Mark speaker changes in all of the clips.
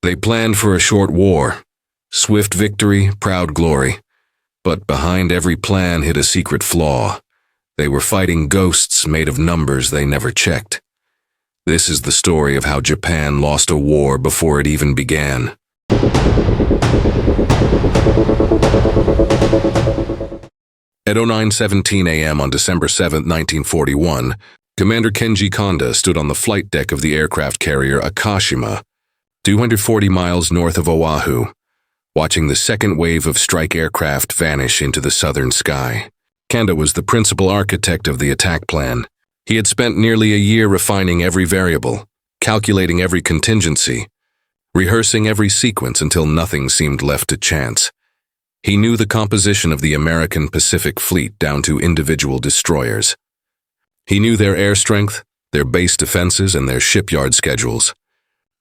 Speaker 1: They planned for a short war, swift victory, proud glory. But behind every plan hid a secret flaw. They were fighting ghosts made of numbers they never checked. This is the story of how Japan lost a war before it even began. At 09:17 a.m. on December 7, 1941, Commander Kenji Kanda stood on the flight deck of the aircraft carrier Akashima, 240 miles north of Oahu, watching the second wave of strike aircraft vanish into the southern sky. Kanda was the principal architect of the attack plan. He had spent nearly a year refining every variable, calculating every contingency, rehearsing every sequence until nothing seemed left to chance. He knew the composition of the American Pacific Fleet down to individual destroyers. He knew their air strength, their base defenses, and their shipyard schedules.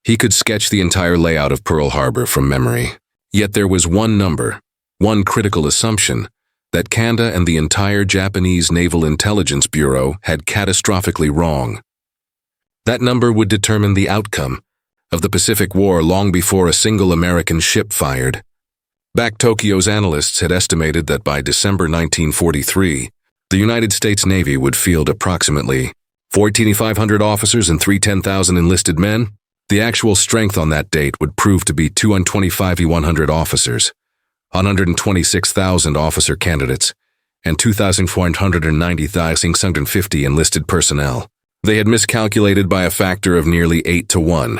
Speaker 1: He could sketch the entire layout of Pearl Harbor from memory. Yet there was one number, one critical assumption, that Kanda and the entire Japanese Naval Intelligence Bureau had catastrophically wrong. That number would determine the outcome of the Pacific War long before a single American ship fired. Back Tokyo's analysts had estimated that by December 1943, the United States Navy would field approximately 14,500 officers and 10,000 enlisted men. The actual strength on that date would prove to be 225,100 officers, 126,000 officer candidates, and 2,490,650 enlisted personnel. They had miscalculated by a factor of nearly 8 to 1.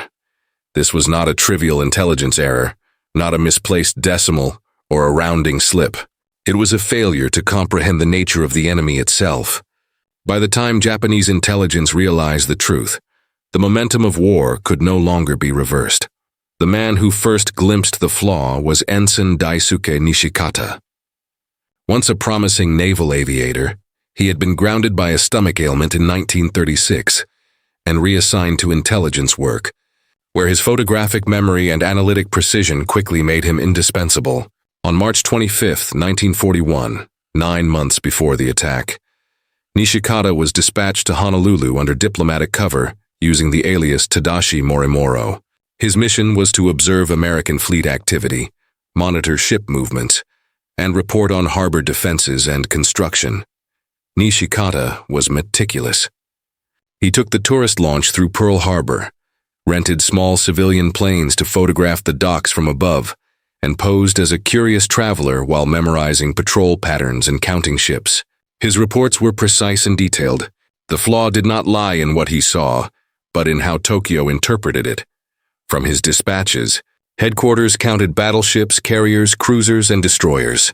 Speaker 1: This was not a trivial intelligence error, not a misplaced decimal or a rounding slip. It was a failure to comprehend the nature of the enemy itself. By the time Japanese intelligence realized the truth, the momentum of war could no longer be reversed. The man who first glimpsed the flaw was Ensign Daisuke Nishikata. Once a promising naval aviator, he had been grounded by a stomach ailment in 1936 and reassigned to intelligence work, where his photographic memory and analytic precision quickly made him indispensable. On March 25, 1941, 9 months before the attack, Nishikata was dispatched to Honolulu under diplomatic cover using the alias Tadashi Morimoro. His mission was to observe American fleet activity, monitor ship movements, and report on harbor defenses and construction. Nishikata was meticulous. He took the tourist launch through Pearl Harbor, rented small civilian planes to photograph the docks from above, and posed as a curious traveler while memorizing patrol patterns and counting ships. His reports were precise and detailed. The flaw did not lie in what he saw, but in how Tokyo interpreted it. From his dispatches, headquarters counted battleships, carriers, cruisers, and destroyers,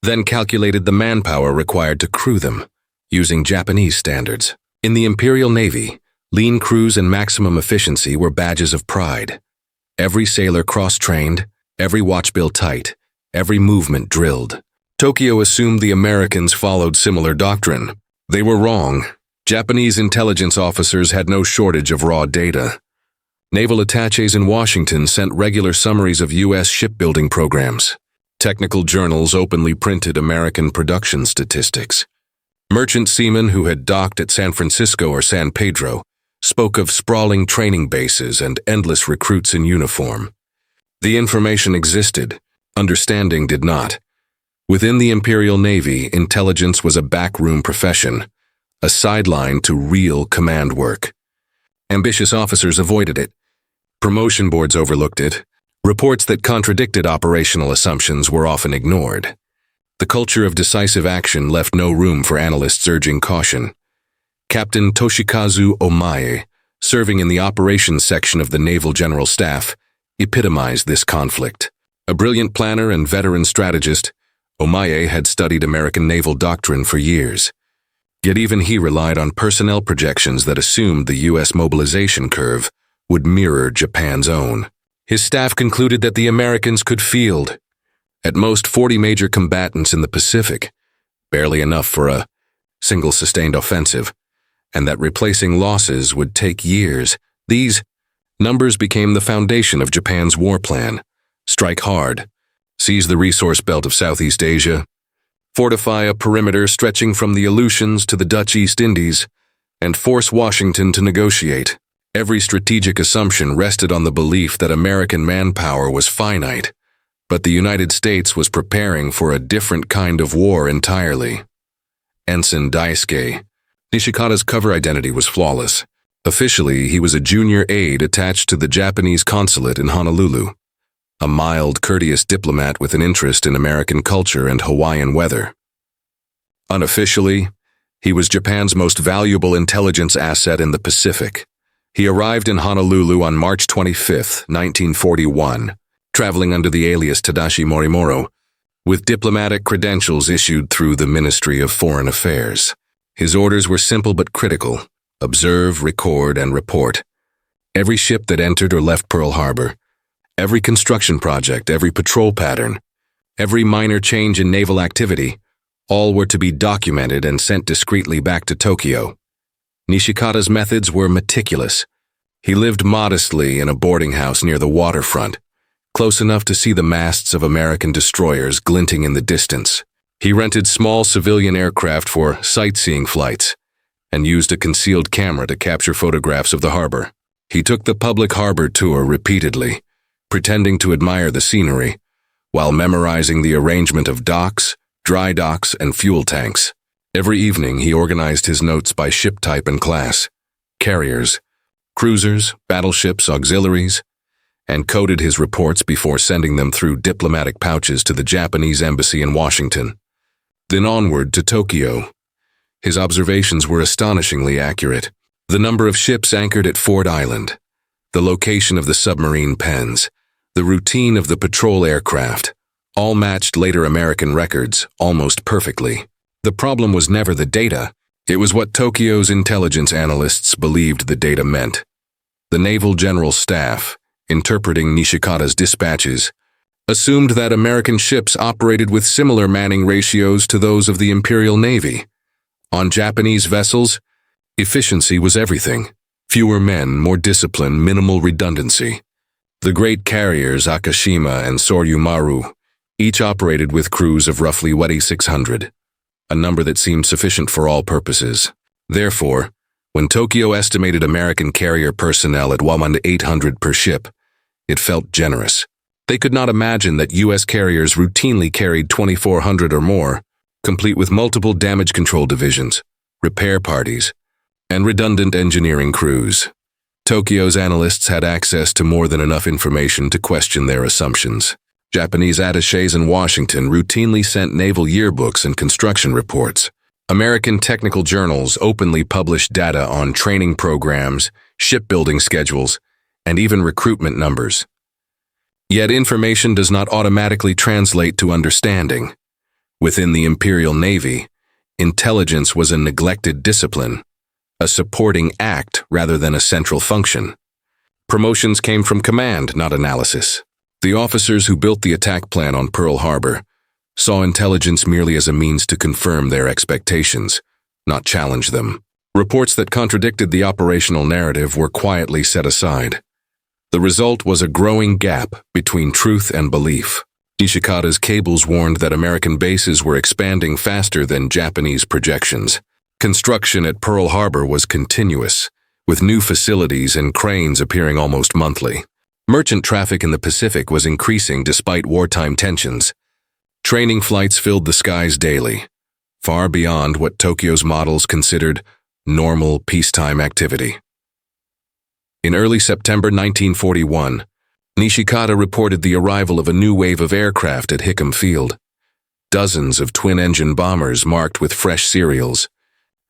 Speaker 1: then calculated the manpower required to crew them, using Japanese standards. In the Imperial Navy, lean crews and maximum efficiency were badges of pride. Every sailor cross-trained, every watch bill tight, every movement drilled. Tokyo assumed the Americans followed similar doctrine. They were wrong. Japanese intelligence officers had no shortage of raw data. Naval attaches in Washington sent regular summaries of U.S. shipbuilding programs. Technical journals openly printed American production statistics. Merchant seamen who had docked at San Francisco or San Pedro spoke of sprawling training bases and endless recruits in uniform. The information existed, understanding did not. Within the Imperial Navy, intelligence was a backroom profession, a sideline to real command work. Ambitious officers avoided it. Promotion boards overlooked it. Reports that contradicted operational assumptions were often ignored. The culture of decisive action left no room for analysts urging caution. Captain Toshikazu Omae, serving in the operations section of the Naval General Staff, epitomized this conflict. A brilliant planner and veteran strategist, Omae had studied American naval doctrine for years. Yet even he relied on personnel projections that assumed the U.S. mobilization curve would mirror Japan's own. His staff concluded that the Americans could field at most 40 major combatants in the Pacific, barely enough for a single sustained offensive, and that replacing losses would take years. These numbers became the foundation of Japan's war plan. Strike hard, seize the resource belt of Southeast Asia, fortify a perimeter stretching from the Aleutians to the Dutch East Indies, and force Washington to negotiate. Every strategic assumption rested on the belief that American manpower was finite, but the United States was preparing for a different kind of war entirely. Ensign Daisuke. Nishikata's cover identity was flawless. Officially, he was a junior aide attached to the Japanese consulate in Honolulu, a mild, courteous diplomat with an interest in American culture and Hawaiian weather. Unofficially, he was Japan's most valuable intelligence asset in the Pacific. He arrived in Honolulu on March 25, 1941, traveling under the alias Tadashi Morimoro, with diplomatic credentials issued through the Ministry of Foreign Affairs. His orders were simple but critical: observe, record, and report. Every ship that entered or left Pearl Harbor, every construction project, every patrol pattern, every minor change in naval activity, all were to be documented and sent discreetly back to Tokyo. Nishikata's methods were meticulous. He lived modestly in a boarding house near the waterfront, close enough to see the masts of American destroyers glinting in the distance. He rented small civilian aircraft for sightseeing flights and used a concealed camera to capture photographs of the harbor. He took the public harbor tour repeatedly, pretending to admire the scenery, while memorizing the arrangement of docks, dry docks, and fuel tanks. Every evening he organized his notes by ship type and class, carriers, cruisers, battleships, auxiliaries, and coded his reports before sending them through diplomatic pouches to the Japanese embassy in Washington. Then onward to Tokyo. His observations were astonishingly accurate. The number of ships anchored at Ford Island, the location of the submarine pens, the routine of the patrol aircraft, all matched later American records almost perfectly. The problem was never the data. It was what Tokyo's intelligence analysts believed the data meant. The Naval General Staff, interpreting Nishikata's dispatches, assumed that American ships operated with similar manning ratios to those of the Imperial Navy. On Japanese vessels, efficiency was everything. Fewer men, more discipline, minimal redundancy. The great carriers Akashima and Soryu-Maru each operated with crews of roughly WWII 600, a number that seemed sufficient for all purposes. Therefore, when Tokyo estimated American carrier personnel at 800 per ship, it felt generous. They could not imagine that U.S. carriers routinely carried 2,400 or more, complete with multiple damage control divisions, repair parties, and redundant engineering crews. Tokyo's analysts had access to more than enough information to question their assumptions. Japanese attachés in Washington routinely sent naval yearbooks and construction reports. American technical journals openly published data on training programs, shipbuilding schedules, and even recruitment numbers. Yet information does not automatically translate to understanding. Within the Imperial Navy, intelligence was a neglected discipline, a supporting act rather than a central function. Promotions came from command, not analysis. The officers who built the attack plan on Pearl Harbor saw intelligence merely as a means to confirm their expectations, not challenge them. Reports that contradicted the operational narrative were quietly set aside. The result was a growing gap between truth and belief. Nishikata's cables warned that American bases were expanding faster than Japanese projections. Construction at Pearl Harbor was continuous, with new facilities and cranes appearing almost monthly. Merchant traffic in the Pacific was increasing despite wartime tensions. Training flights filled the skies daily, far beyond what Tokyo's models considered normal peacetime activity. In early September 1941, Nishikata reported the arrival of a new wave of aircraft at Hickam Field. Dozens of twin-engine bombers marked with fresh serials,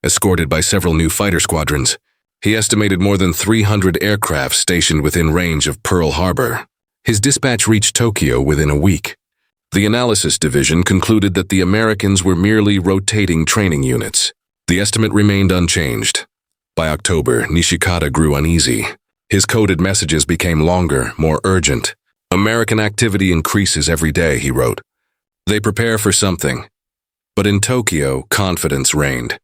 Speaker 1: escorted by several new fighter squadrons. He estimated more than 300 aircraft stationed within range of Pearl Harbor. His dispatch reached Tokyo within a week. The analysis division concluded that the Americans were merely rotating training units. The estimate remained unchanged. By October, Nishikata grew uneasy. His coded messages became longer, more urgent. American activity increases every day, he wrote. They prepare for something. But in Tokyo, confidence reigned.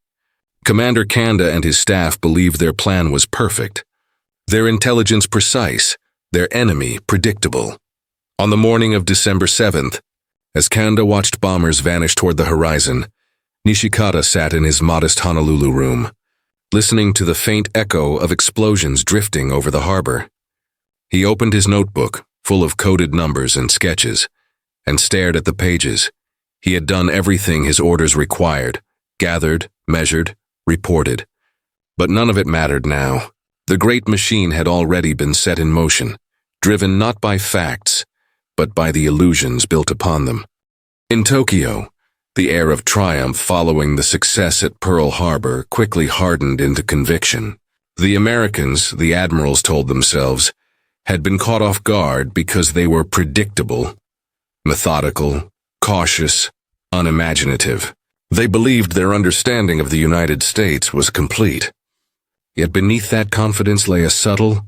Speaker 1: Commander Kanda and his staff believed their plan was perfect. Their intelligence precise, their enemy predictable. On the morning of December 7th, as Kanda watched bombers vanish toward the horizon, Nishikata sat in his modest Honolulu room, listening to the faint echo of explosions drifting over the harbor. He opened his notebook, full of coded numbers and sketches, and stared at the pages. He had done everything his orders required, gathered, measured, reported. But none of it mattered now. The great machine had already been set in motion, driven not by facts, but by the illusions built upon them. In Tokyo, the air of triumph following the success at Pearl Harbor quickly hardened into conviction. The Americans, the admirals told themselves, had been caught off guard because they were predictable, methodical, cautious, unimaginative. They believed their understanding of the United States was complete. Yet beneath that confidence lay a subtle,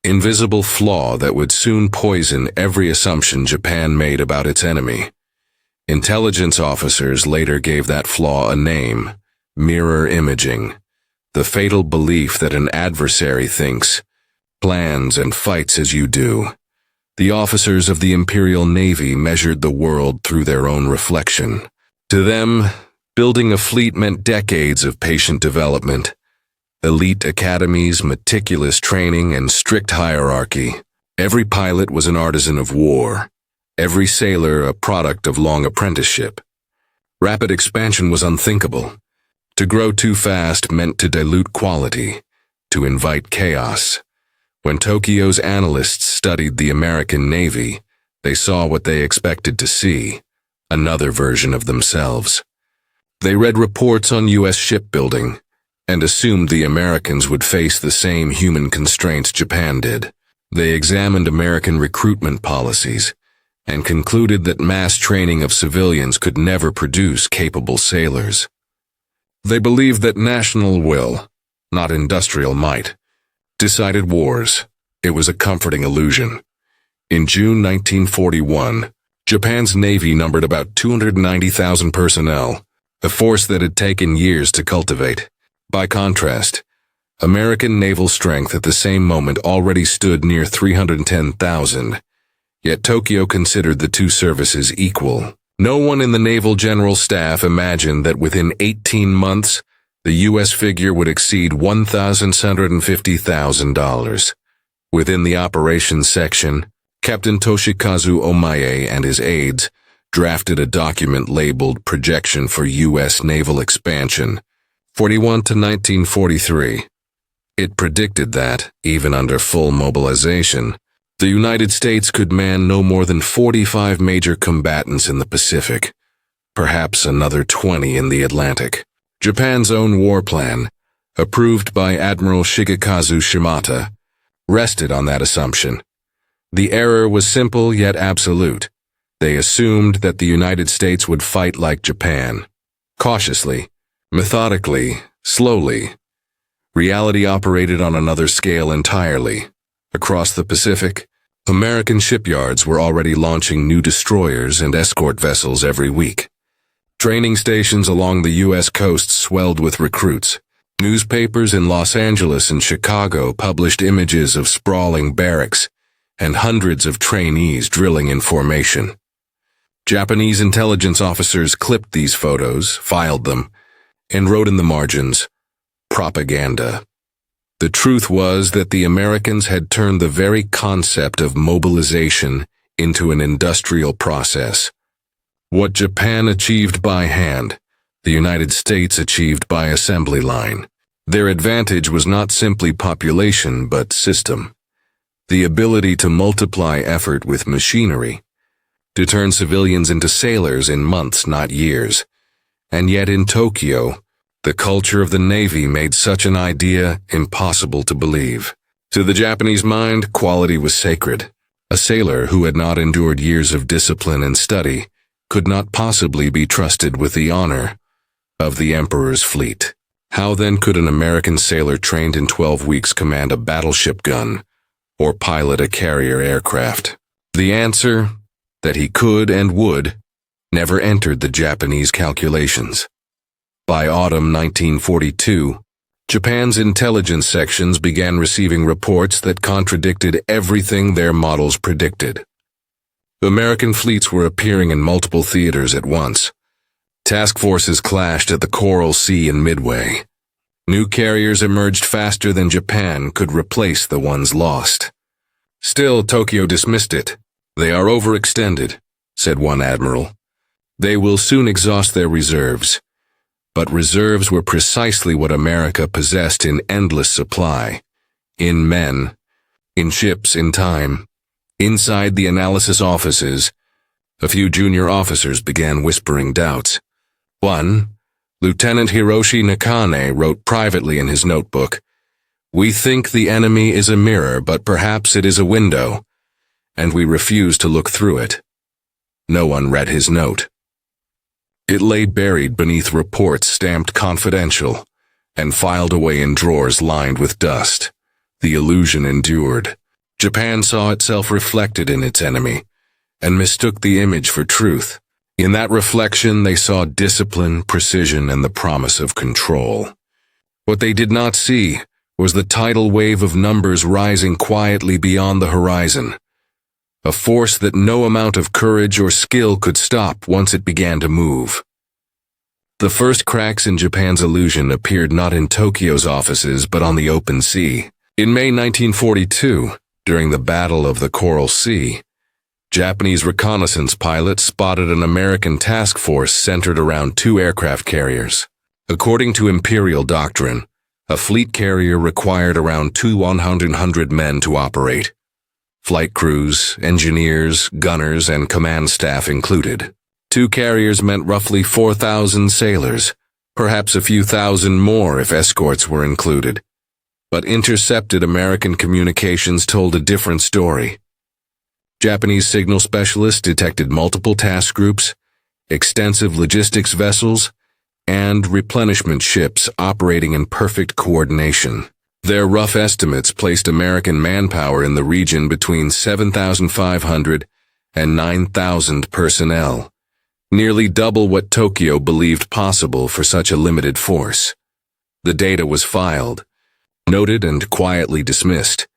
Speaker 1: invisible flaw that would soon poison every assumption Japan made about its enemy. Intelligence officers later gave that flaw a name: mirror imaging, the fatal belief that an adversary thinks, plans, and fights as you do. The officers of the Imperial Navy measured the world through their own reflection. To them, building a fleet meant decades of patient development, elite academies, meticulous training, and strict hierarchy. Every pilot was an artisan of war, every sailor a product of long apprenticeship. Rapid expansion was unthinkable. To grow too fast meant to dilute quality, to invite chaos. When Tokyo's analysts studied the American Navy, they saw what they expected to see: another version of themselves. They read reports on U.S. shipbuilding and assumed the Americans would face the same human constraints Japan did. They examined American recruitment policies and concluded that mass training of civilians could never produce capable sailors. They believed that national will, not industrial might, decided wars. It was a comforting illusion. In June 1941, Japan's Navy numbered about 290,000 personnel, a force that had taken years to cultivate. By contrast, American naval strength at the same moment already stood near 310,000, yet Tokyo considered the two services equal. No one in the Naval General Staff imagined that within 18 months, the U.S. figure would exceed $1,750,000. Within the operations section, Captain Toshikazu Omae and his aides drafted a document labeled Projection for U.S. Naval Expansion, 41 to 1943. It predicted that, even under full mobilization, the United States could man no more than 45 major combatants in the Pacific, perhaps another 20 in the Atlantic. Japan's own war plan, approved by Admiral Shigekazu Shimata, rested on that assumption. The error was simple yet absolute. They assumed that the United States would fight like Japan, cautiously, methodically, slowly. Reality operated on another scale entirely. Across the Pacific, American shipyards were already launching new destroyers and escort vessels every week. Training stations along the U.S. coast swelled with recruits. Newspapers in Los Angeles and Chicago published images of sprawling barracks and hundreds of trainees drilling in formation. Japanese intelligence officers clipped these photos, filed them, and wrote in the margins, "Propaganda." The truth was that the Americans had turned the very concept of mobilization into an industrial process. What Japan achieved by hand, the United States achieved by assembly line. Their advantage was not simply population but system. The ability to multiply effort with machinery, to turn civilians into sailors in months, not years. And yet in Tokyo, the culture of the Navy made such an idea impossible to believe. To the Japanese mind, quality was sacred. A sailor who had not endured years of discipline and study could not possibly be trusted with the honor of the Emperor's fleet. How then could an American sailor trained in 12 weeks command a battleship gun or pilot a carrier aircraft? The answer, that he could and would, never entered the Japanese calculations. By autumn 1942, Japan's intelligence sections began receiving reports that contradicted everything their models predicted. American fleets were appearing in multiple theaters at once. Task forces clashed at the Coral Sea and Midway. New carriers emerged faster than Japan could replace the ones lost. Still, Tokyo dismissed it. "They are overextended," said one admiral. "They will soon exhaust their reserves." But reserves were precisely what America possessed in endless supply. In men, in ships, in time. Inside the analysis offices, a few junior officers began whispering doubts. One, Lieutenant Hiroshi Nakane, wrote privately in his notebook, "We think the enemy is a mirror, but perhaps it is a window, and we refuse to look through it." No one read his note. It lay buried beneath reports stamped confidential and filed away in drawers lined with dust. The illusion endured. Japan saw itself reflected in its enemy and mistook the image for truth. In that reflection, they saw discipline, precision, and the promise of control. What they did not see was the tidal wave of numbers rising quietly beyond the horizon, a force that no amount of courage or skill could stop once it began to move. The first cracks in Japan's illusion appeared not in Tokyo's offices but on the open sea. In May 1942, during the Battle of the Coral Sea, Japanese reconnaissance pilots spotted an American task force centered around 2 aircraft carriers. According to imperial doctrine, a fleet carrier required around 100 men to operate. Flight crews, engineers, gunners, and command staff included. 2 carriers meant roughly 4,000 sailors, perhaps a few thousand more if escorts were included. But intercepted American communications told a different story. Japanese signal specialists detected multiple task groups, extensive logistics vessels, and replenishment ships operating in perfect coordination. Their rough estimates placed American manpower in the region between 7,500 and 9,000 personnel, nearly double what Tokyo believed possible for such a limited force. The data was filed, noted, and quietly dismissed.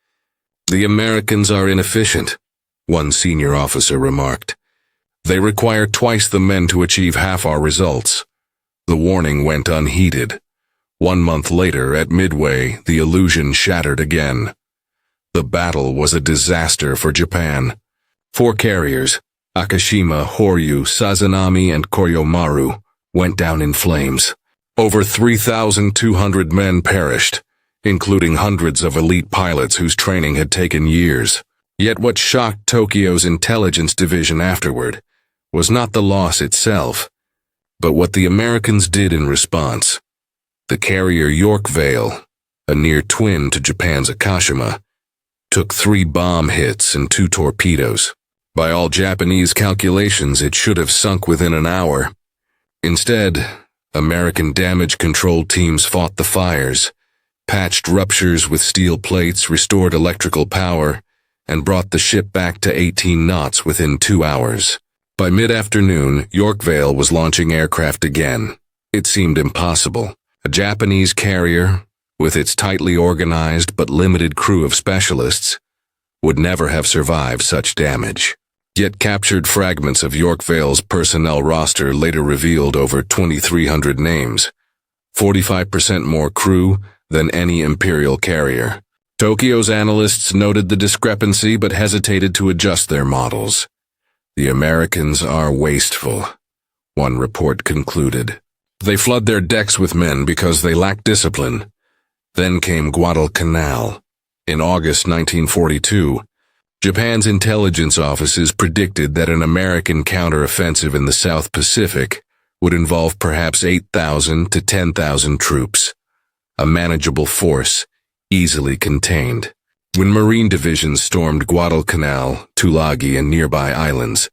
Speaker 1: "The Americans are inefficient," one senior officer remarked. "They require twice the men to achieve half our results." The warning went unheeded. 1 month later, at Midway, the illusion shattered again. The battle was a disaster for Japan. 4 carriers, Akashima, Horyu, Sazanami, and Koryomaru, went down in flames. Over 3,200 men perished, including hundreds of elite pilots whose training had taken years. Yet what shocked Tokyo's intelligence division afterward was not the loss itself, but what the Americans did in response. The carrier Yorkville, a near twin to Japan's Akashima, took 3 bomb hits and 2 torpedoes. By all Japanese calculations, it should have sunk within an hour. Instead, American damage control teams fought the fires, patched ruptures with steel plates, restored electrical power, and brought the ship back to 18 knots within 2 hours. By mid-afternoon, Yorkville was launching aircraft again. It seemed impossible. A Japanese carrier, with its tightly organized but limited crew of specialists, would never have survived such damage. Yet captured fragments of Yorkville's personnel roster later revealed over 2,300 names, 45% more crew than any imperial carrier. Tokyo's analysts noted the discrepancy but hesitated to adjust their models. "The Americans are wasteful," one report concluded. "They flood their decks with men because they lack discipline." Then came Guadalcanal. In August 1942, Japan's intelligence offices predicted that an American counteroffensive in the South Pacific would involve perhaps 8,000 to 10,000 troops, a manageable force, easily contained. When Marine divisions stormed Guadalcanal, Tulagi, and nearby islands,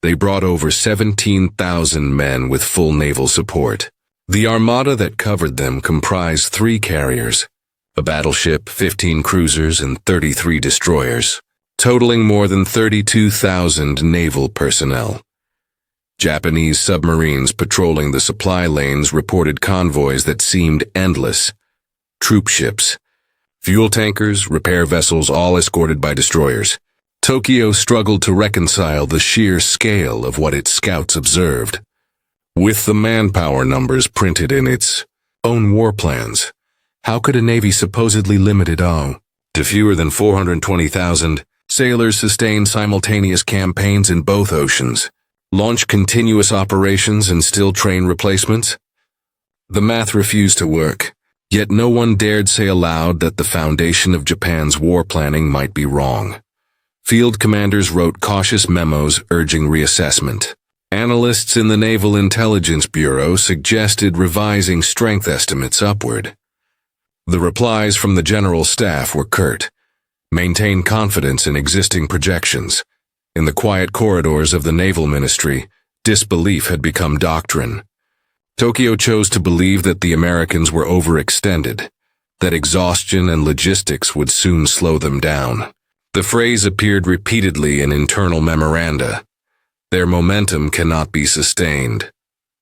Speaker 1: they brought over 17,000 men with full naval support. The armada that covered them comprised 3 carriers, a battleship, 15 cruisers, and 33 destroyers, totaling more than 32,000 naval personnel. Japanese submarines patrolling the supply lanes reported convoys that seemed endless. Troop ships, fuel tankers, repair vessels, all escorted by destroyers. Tokyo struggled to reconcile the sheer scale of what its scouts observed with the manpower numbers printed in its own war plans. How could a navy supposedly limited to fewer than 420,000 sailors sustain simultaneous campaigns in both oceans, launch continuous operations and still train replacements? The math refused to work, yet no one dared say aloud that the foundation of Japan's war planning might be wrong. Field commanders wrote cautious memos urging reassessment. Analysts in the Naval Intelligence Bureau suggested revising strength estimates upward. The replies from the general staff were curt. Maintain confidence in existing projections. In the quiet corridors of the Naval Ministry, disbelief had become doctrine. Tokyo chose to believe that the Americans were overextended, that exhaustion and logistics would soon slow them down. The phrase appeared repeatedly in internal memoranda. Their momentum cannot be sustained,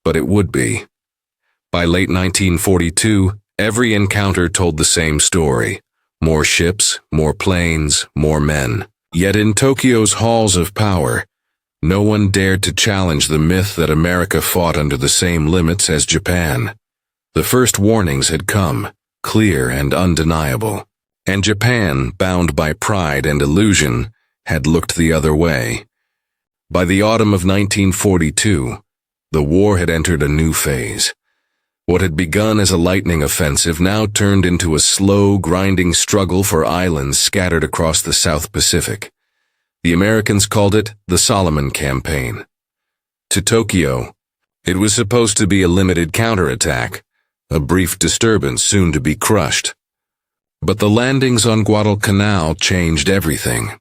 Speaker 1: but it would be. By late 1942, every encounter told the same story. More ships, more planes, more men. Yet in Tokyo's halls of power, no one dared to challenge the myth that America fought under the same limits as Japan. The first warnings had come, clear and undeniable, and Japan, bound by pride and illusion, had looked the other way. By the autumn of 1942, the war had entered a new phase. What had begun as a lightning offensive now turned into a slow, grinding struggle for islands scattered across the South Pacific. The Americans called it the Solomon Campaign. To Tokyo, it was supposed to be a limited counterattack, a brief disturbance soon to be crushed. But the landings on Guadalcanal changed everything.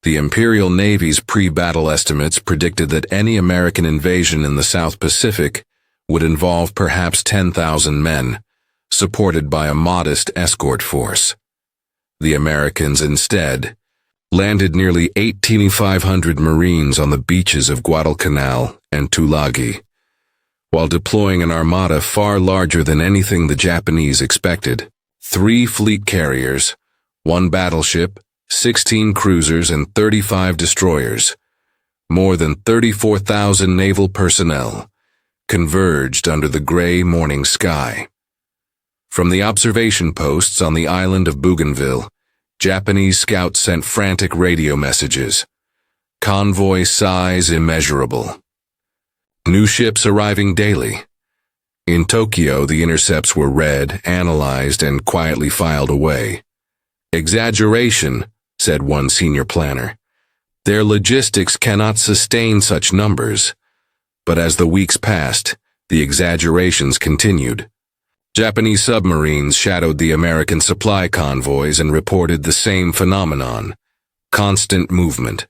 Speaker 1: The Imperial Navy's pre-battle estimates predicted that any American invasion in the South Pacific would involve perhaps 10,000 men, supported by a modest escort force. The Americans instead landed nearly 1,800 Marines on the beaches of Guadalcanal and Tulagi, while deploying an armada far larger than anything the Japanese expected. 3 fleet carriers, 1 battleship, 16 cruisers and 35 destroyers, more than 34,000 naval personnel, converged under the gray morning sky. From the observation posts on the island of Bougainville, Japanese scouts sent frantic radio messages. Convoy size immeasurable. New ships arriving daily. In Tokyo, the intercepts were read, analyzed, and quietly filed away. Exaggeration, said one senior planner. Their logistics cannot sustain such numbers. But as the weeks passed, the exaggerations continued. Japanese submarines shadowed the American supply convoys and reported the same phenomenon. Constant movement.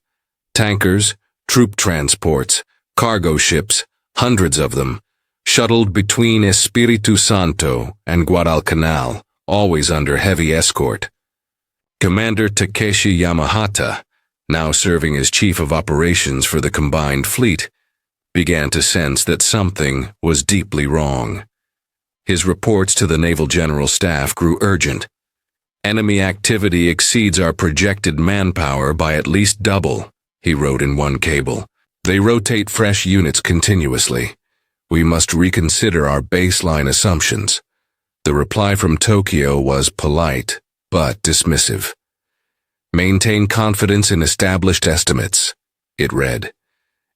Speaker 1: Tankers, troop transports, cargo ships, hundreds of them, shuttled between Espiritu Santo and Guadalcanal, always under heavy escort. Commander Takeshi Yamahata, now serving as chief of operations for the combined fleet, began to sense that something was deeply wrong. His reports to the Naval General Staff grew urgent. Enemy activity exceeds our projected manpower by at least double, he wrote in one cable. They rotate fresh units continuously. We must reconsider our baseline assumptions. The reply from Tokyo was polite, but dismissive. Maintain confidence in established estimates, it read.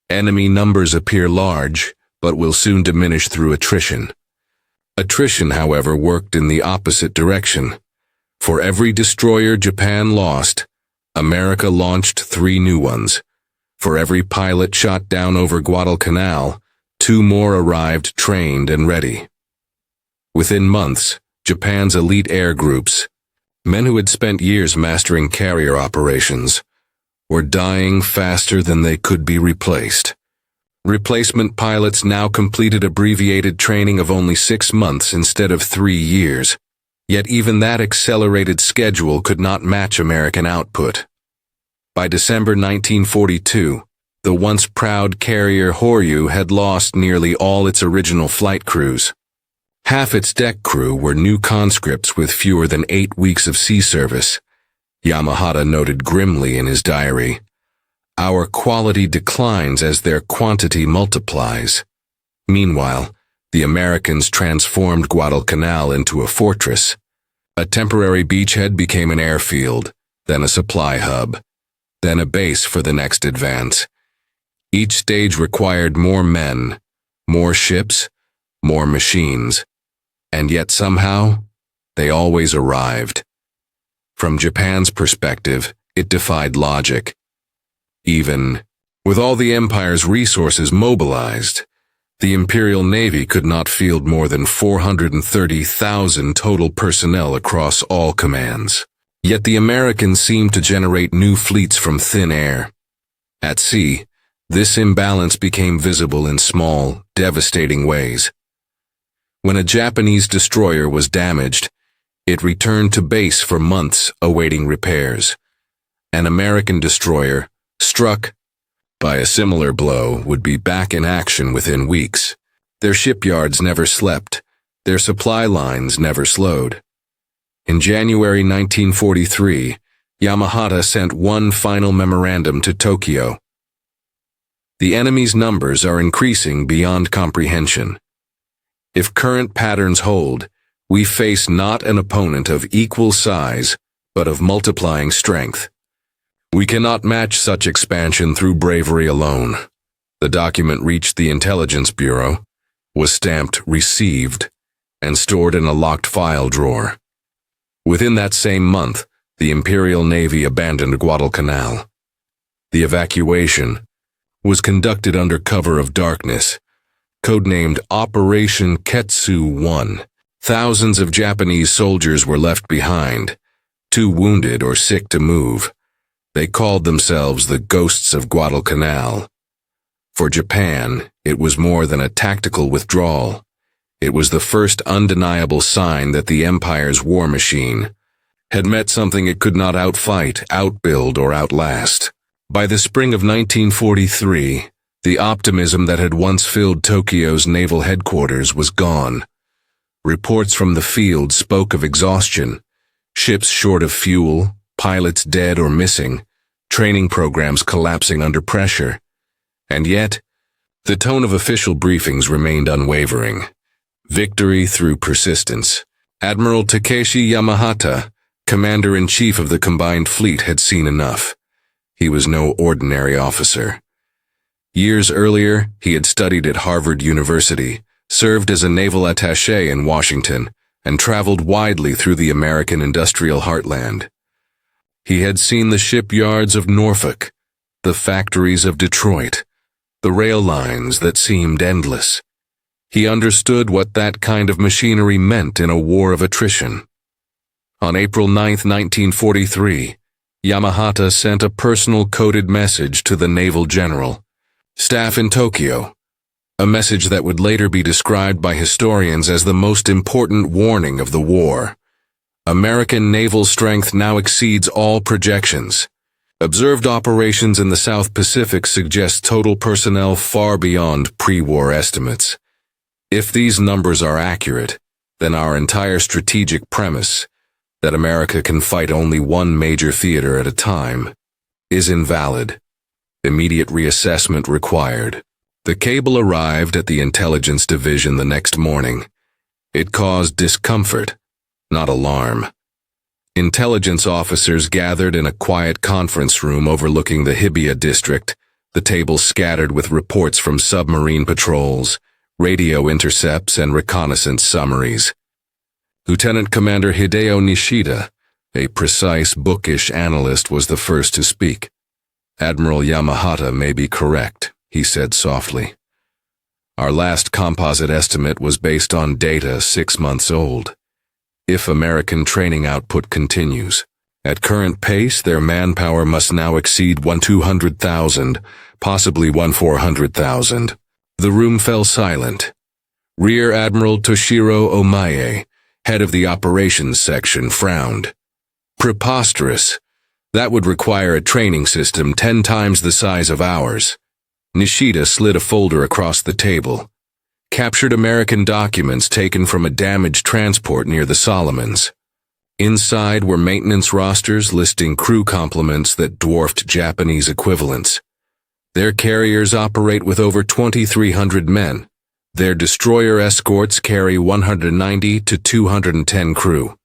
Speaker 1: Enemy numbers appear large, but will soon diminish through attrition. Attrition, however, worked in the opposite direction. For every destroyer Japan lost, America launched 3 new ones. For every pilot shot down over Guadalcanal, 2 more arrived trained and ready. Within months, Japan's elite air groups, men who had spent years mastering carrier operations, were dying faster than they could be replaced. Replacement pilots now completed abbreviated training of only 6 months instead of 3 years, yet even that accelerated schedule could not match American output. By December 1942, the once proud carrier Horyu had lost nearly all its original flight crews. Half its deck crew were new conscripts with fewer than 8 weeks of sea service. Yamahata noted grimly in his diary, "Our quality declines as their quantity multiplies." Meanwhile, the Americans transformed Guadalcanal into a fortress. A temporary beachhead became an airfield, then a supply hub, then a base for the next advance. Each stage required more men, more ships, more machines, and yet somehow, they always arrived. From Japan's perspective, it defied logic. Even with all the Empire's resources mobilized, the Imperial Navy could not field more than 430,000 total personnel across all commands. Yet the Americans seemed to generate new fleets from thin air. At sea, this imbalance became visible in small, devastating ways. When a Japanese destroyer was damaged, it returned to base for months awaiting repairs. An American destroyer, struck by a similar blow, would be back in action within weeks. Their shipyards never slept. Their supply lines never slowed. In January 1943, Yamahata sent one final memorandum to Tokyo. The enemy's numbers are increasing beyond comprehension. If current patterns hold, we face not an opponent of equal size, but of multiplying strength. We cannot match such expansion through bravery alone. The document reached the Intelligence Bureau, was stamped "Received," and stored in a locked file drawer. Within that same month, the Imperial Navy abandoned Guadalcanal. The evacuation was conducted under cover of darkness, codenamed Operation Ketsu-1. Thousands of Japanese soldiers were left behind, too wounded or sick to move. They called themselves the Ghosts of Guadalcanal. For Japan, it was more than a tactical withdrawal. It was the first undeniable sign that the Empire's war machine had met something it could not outfight, outbuild, or outlast. By the spring of 1943, the optimism that had once filled Tokyo's naval headquarters was gone. Reports from the field spoke of exhaustion, ships short of fuel, pilots dead or missing, training programs collapsing under pressure. And yet, the tone of official briefings remained unwavering. Victory through persistence. Admiral Takeshi Yamahata, Commander-in-Chief of the Combined Fleet, had seen enough. He was no ordinary officer. Years earlier, he had studied at Harvard University, served as a naval attaché in Washington, and traveled widely through the American industrial heartland. He had seen the shipyards of Norfolk, the factories of Detroit, the rail lines that seemed endless. He understood what that kind of machinery meant in a war of attrition. On April 9, 1943, Yamahata sent a personal coded message to the naval general, staff in Tokyo, a message that would later be described by historians as the most important warning of the war. American naval strength now exceeds all projections. Observed operations in the South Pacific suggest total personnel far beyond pre-war estimates. If these numbers are accurate, then our entire strategic premise, that America can fight only one major theater at a time, is invalid. Immediate reassessment required. The cable arrived at the Intelligence Division the next morning. It caused discomfort, not alarm. Intelligence officers gathered in a quiet conference room overlooking the Hibiya district, the table scattered with reports from submarine patrols, radio intercepts, and reconnaissance summaries. Lieutenant Commander Hideo Nishida, a precise, bookish analyst, was the first to speak. "Admiral Yamahata may be correct," he said softly. "Our last composite estimate was based on data 6 months old. If American training output continues, at current pace, their manpower must now exceed 200,000, possibly 400,000. The room fell silent. Rear Admiral Toshiro Omae, head of the operations section, frowned. "Preposterous. That would require a training system 10 times the size of ours." Nishida slid a folder across the table. Captured American documents taken from a damaged transport near the Solomons. Inside were maintenance rosters listing crew complements that dwarfed Japanese equivalents. Their carriers operate with over 2,300 men. Their destroyer escorts carry 190 to 210 crew.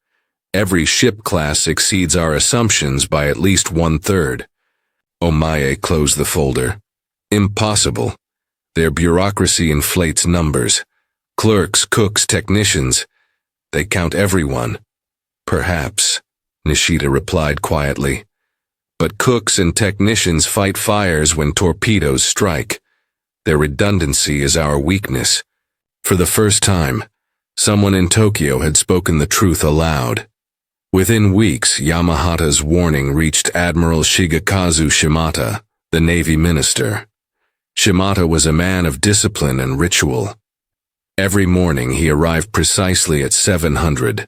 Speaker 1: Every ship class exceeds our assumptions by at least 1/3. Omae closed the folder. Impossible. Their bureaucracy inflates numbers. Clerks, cooks, technicians. They count everyone. Perhaps, Nishida replied quietly. But cooks and technicians fight fires when torpedoes strike. Their redundancy is our weakness. For the first time, someone in Tokyo had spoken the truth aloud. Within weeks, Yamahata's warning reached Admiral Shigekazu Shimata, the Navy minister. Shimata was a man of discipline and ritual. Every morning he arrived precisely at 700,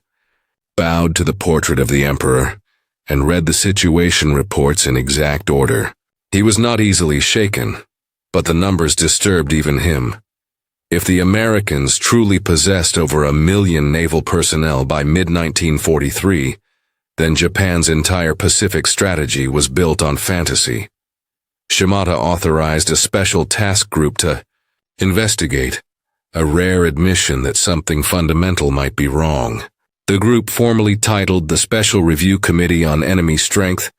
Speaker 1: bowed to the portrait of the emperor, and read the situation reports in exact order. He was not easily shaken, but the numbers disturbed even him. If the Americans truly possessed over 1 million naval personnel by mid-1943, then Japan's entire Pacific strategy was built on fantasy. Shimata authorized a special task group to investigate, a rare admission that something fundamental might be wrong. The group, formally titled the Special Review Committee on Enemy Strength,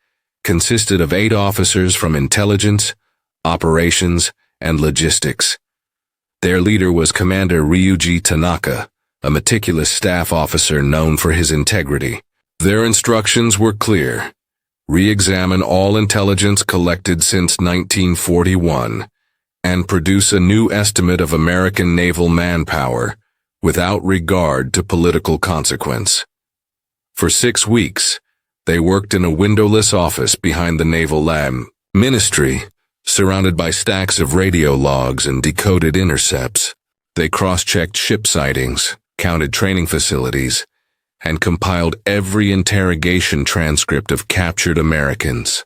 Speaker 1: consisted of 8 officers from intelligence, operations, and logistics. Their leader was Commander Ryuji Tanaka, a meticulous staff officer known for his integrity. Their instructions were clear. Re-examine all intelligence collected since 1941 and produce a new estimate of American naval manpower without regard to political consequence. For 6 weeks, they worked in a windowless office behind the Naval Ministry, surrounded by stacks of radio logs and decoded intercepts. They cross-checked ship sightings, counted training facilities, and compiled every interrogation transcript of captured Americans.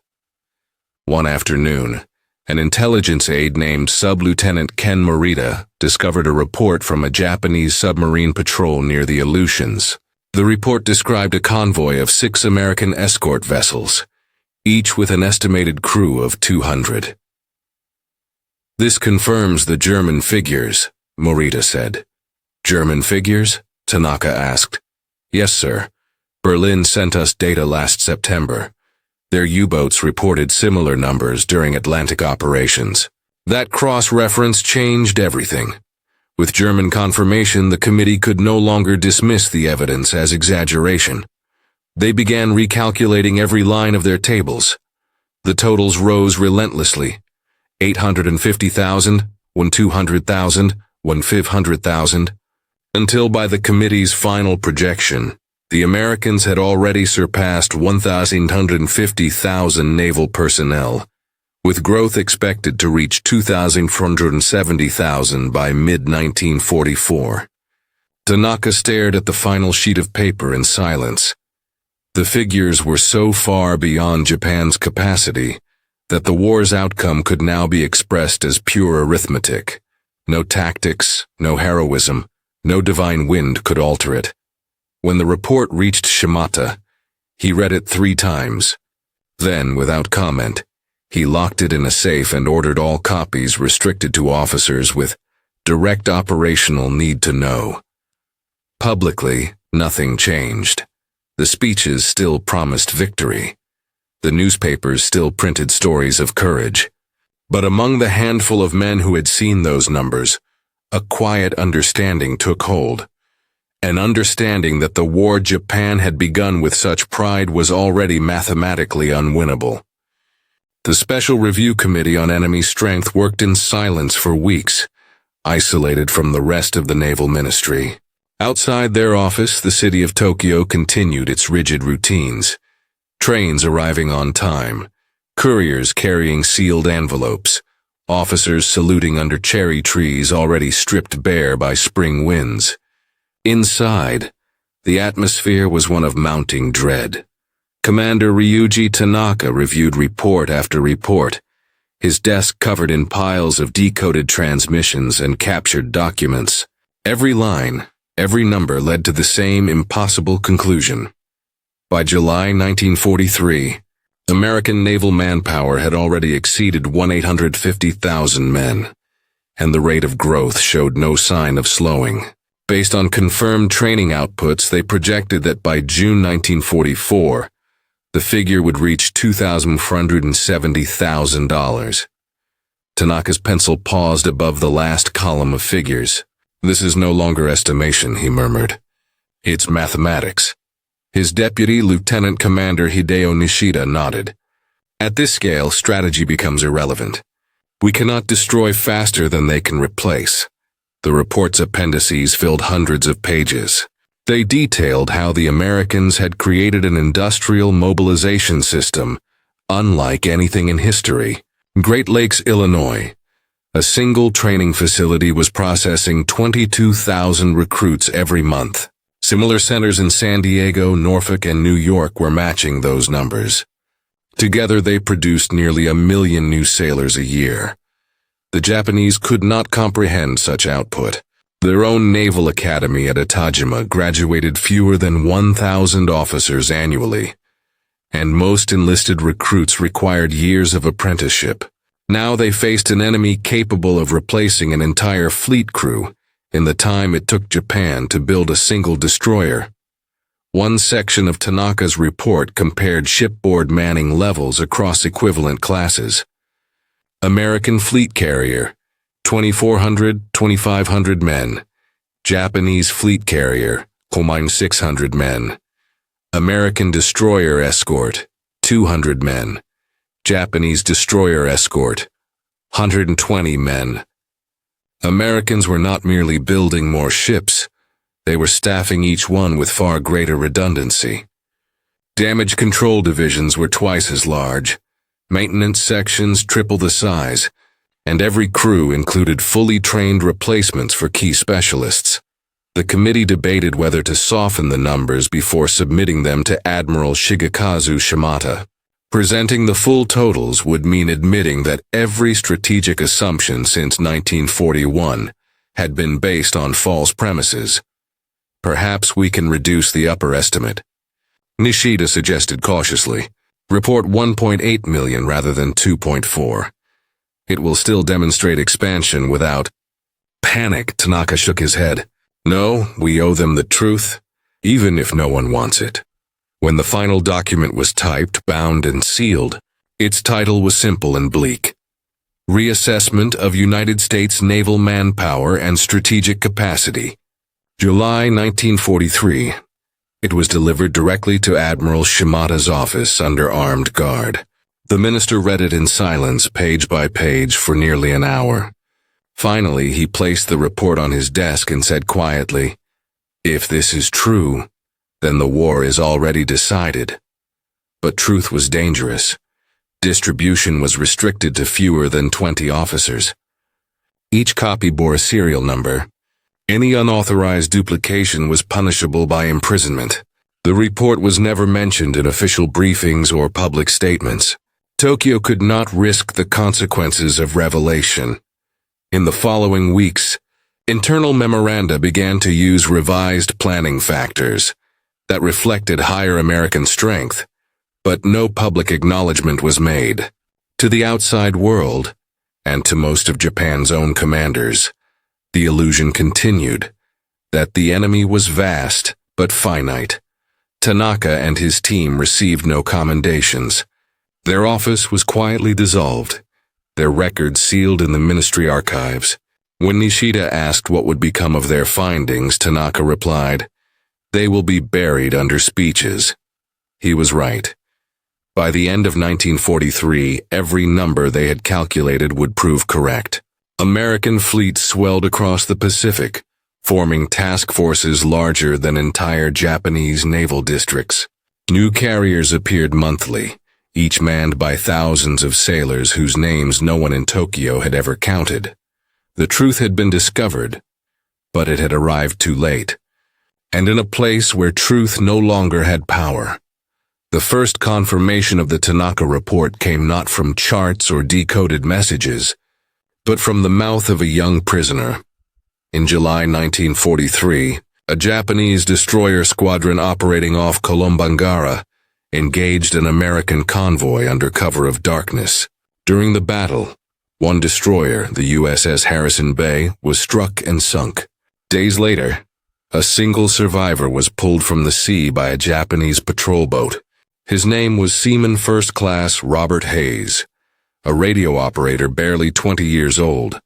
Speaker 1: One afternoon, an intelligence aide named Sub-Lieutenant Ken Morita discovered a report from a Japanese submarine patrol near the Aleutians. The report described a convoy of 6 American escort vessels, each with an estimated crew of 200. This confirms the German figures, Morita said. German figures? Tanaka asked. Yes, sir. Berlin sent us data last September. Their U-boats reported similar numbers during Atlantic operations. That cross-reference changed everything. With German confirmation, the committee could no longer dismiss the evidence as exaggeration. They began recalculating every line of their tables. The totals rose relentlessly. 850,000, 200,000, 500,000, until by the committee's final projection, the Americans had already surpassed 1,150,000 naval personnel, with growth expected to reach 2,470,000 by mid-1944. Tanaka stared at the final sheet of paper in silence. The figures were so far beyond Japan's capacity that the war's outcome could now be expressed as pure arithmetic. No tactics, no heroism, no divine wind could alter it. When the report reached Shimata, he read it 3 times. Then, without comment, he locked it in a safe and ordered all copies restricted to officers with direct operational need to know. Publicly, nothing changed. The speeches still promised victory. The newspapers still printed stories of courage. But among the handful of men who had seen those numbers, a quiet understanding took hold. An understanding that the war Japan had begun with such pride was already mathematically unwinnable. The Special Review Committee on Enemy Strength worked in silence for weeks, isolated from the rest of the Naval Ministry. Outside their office, the city of Tokyo continued its rigid routines. Trains arriving on time, couriers carrying sealed envelopes, officers saluting under cherry trees already stripped bare by spring winds. Inside, the atmosphere was one of mounting dread. Commander Ryuji Tanaka reviewed report after report, his desk covered in piles of decoded transmissions and captured documents. Every line, every number led to the same impossible conclusion. By July 1943, American naval manpower had already exceeded 1,850,000 men, and the rate of growth showed no sign of slowing. Based on confirmed training outputs, they projected that by June 1944, the figure would reach $2,470,000. Tanaka's pencil paused above the last column of figures. "This is no longer estimation," he murmured. "It's mathematics." His deputy, Lieutenant Commander Hideo Nishida, nodded. "At this scale, strategy becomes irrelevant. We cannot destroy faster than they can replace." The report's appendices filled hundreds of pages. They detailed how the Americans had created an industrial mobilization system unlike anything in history. Great Lakes, Illinois. A single training facility was processing 22,000 recruits every month. Similar centers in San Diego, Norfolk, and New York were matching those numbers. Together, they produced nearly 1 million new sailors a year. The Japanese could not comprehend such output. Their own naval academy at Itajima graduated fewer than 1,000 officers annually, and most enlisted recruits required years of apprenticeship. Now they faced an enemy capable of replacing an entire fleet crew in the time it took Japan to build a single destroyer. One section of Tanaka's report compared shipboard manning levels across equivalent classes. American fleet carrier, 2,400, 2,500 men. Japanese fleet carrier, 600 men. American destroyer escort, 200 men. Japanese destroyer escort, 120 men. Americans were not merely building more ships, they were staffing each one with far greater redundancy. Damage control divisions were twice as large, maintenance sections triple the size, and every crew included fully trained replacements for key specialists. The committee debated whether to soften the numbers before submitting them to Admiral Shigekazu Shimata. Presenting the full totals would mean admitting that every strategic assumption since 1941 had been based on false premises. "Perhaps we can reduce the upper estimate," Nishida suggested cautiously. "Report 1.8 million rather than 2.4. It will still demonstrate expansion without—" Panic, Tanaka shook his head. "No, we owe them the truth, even if no one wants it." When the final document was typed, bound, and sealed, its title was simple and bleak. Reassessment of United States Naval Manpower and Strategic Capacity. July 1943. It was delivered directly to Admiral Shimata's office under armed guard. The minister read it in silence, page by page, for nearly an hour. Finally, he placed the report on his desk and said quietly, "If this is true, then the war is already decided." But truth was dangerous. Distribution was restricted to fewer than 20 officers. Each copy bore a serial number. Any unauthorized duplication was punishable by imprisonment. The report was never mentioned in official briefings or public statements. Tokyo could not risk the consequences of revelation. In the following weeks, internal memoranda began to use revised planning factors that reflected higher American strength, but no public acknowledgement was made. To the outside world, and to most of Japan's own commanders, the illusion continued that the enemy was vast but finite. Tanaka and his team received no commendations. Their office was quietly dissolved, their records sealed in the ministry archives. When Nishida asked what would become of their findings, Tanaka replied, "They will be buried under speeches." He was right. By the end of 1943, every number they had calculated would prove correct. American fleets swelled across the Pacific, forming task forces larger than entire Japanese naval districts. New carriers appeared monthly, each manned by thousands of sailors whose names no one in Tokyo had ever counted. The truth had been discovered, but it had arrived too late, and in a place where truth no longer had power. The first confirmation of the Tanaka report came not from charts or decoded messages, but from the mouth of a young prisoner. In July 1943, a Japanese destroyer squadron operating off Kolombangara engaged an American convoy under cover of darkness. During the battle, one destroyer, the USS Harrison Bay, was struck and sunk. Days later, A single survivor was pulled from the sea by a Japanese patrol boat. His name was Seaman First Class Robert Hayes, a radio operator barely 20 years old.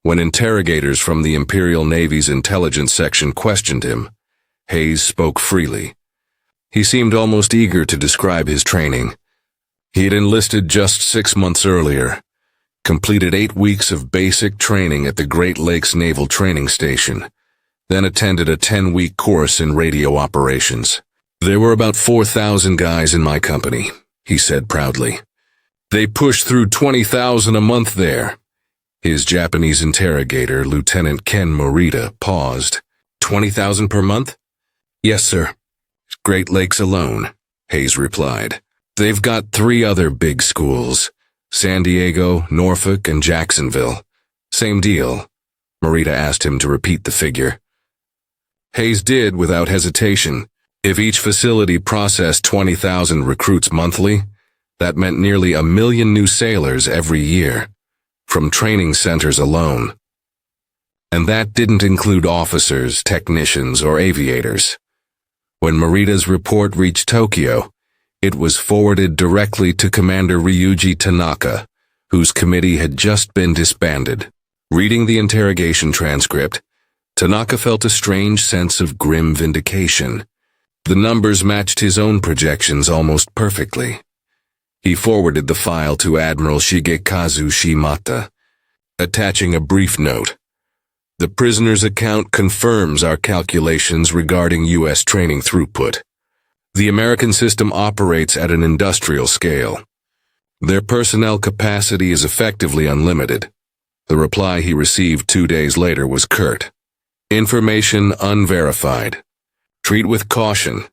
Speaker 1: When interrogators from the Imperial Navy's intelligence section questioned him, Hayes spoke freely. He seemed almost eager to describe his training. He had enlisted just 6 months earlier, completed 8 weeks of basic training at the Great Lakes Naval Training Station, then attended a 10-week course in radio operations. There were about 4,000 guys in my company, he said proudly. They pushed through 20,000 a month there. His Japanese interrogator, Lieutenant Ken Morita, paused. 20,000 per month? Yes, sir. Great Lakes alone, Hayes replied. They've got 3 other big schools, San Diego, Norfolk, and Jacksonville. Same deal. Morita asked him to repeat the figure. Hayes did without hesitation. If each facility processed 20,000 recruits monthly, that meant nearly 1 million new sailors every year, from training centers alone. And that didn't include officers, technicians, or aviators. When Morita's report reached Tokyo, it was forwarded directly to Commander Ryuji Tanaka, whose committee had just been disbanded. Reading the interrogation transcript, Tanaka felt a strange sense of grim vindication. The numbers matched his own projections almost perfectly. He forwarded the file to Admiral Shigekazu Shimata, attaching a brief note. The prisoner's account confirms our calculations regarding U.S. training throughput. The American system operates at an industrial scale. Their personnel capacity is effectively unlimited. The reply he received 2 days later was curt. Information unverified. Treat with caution.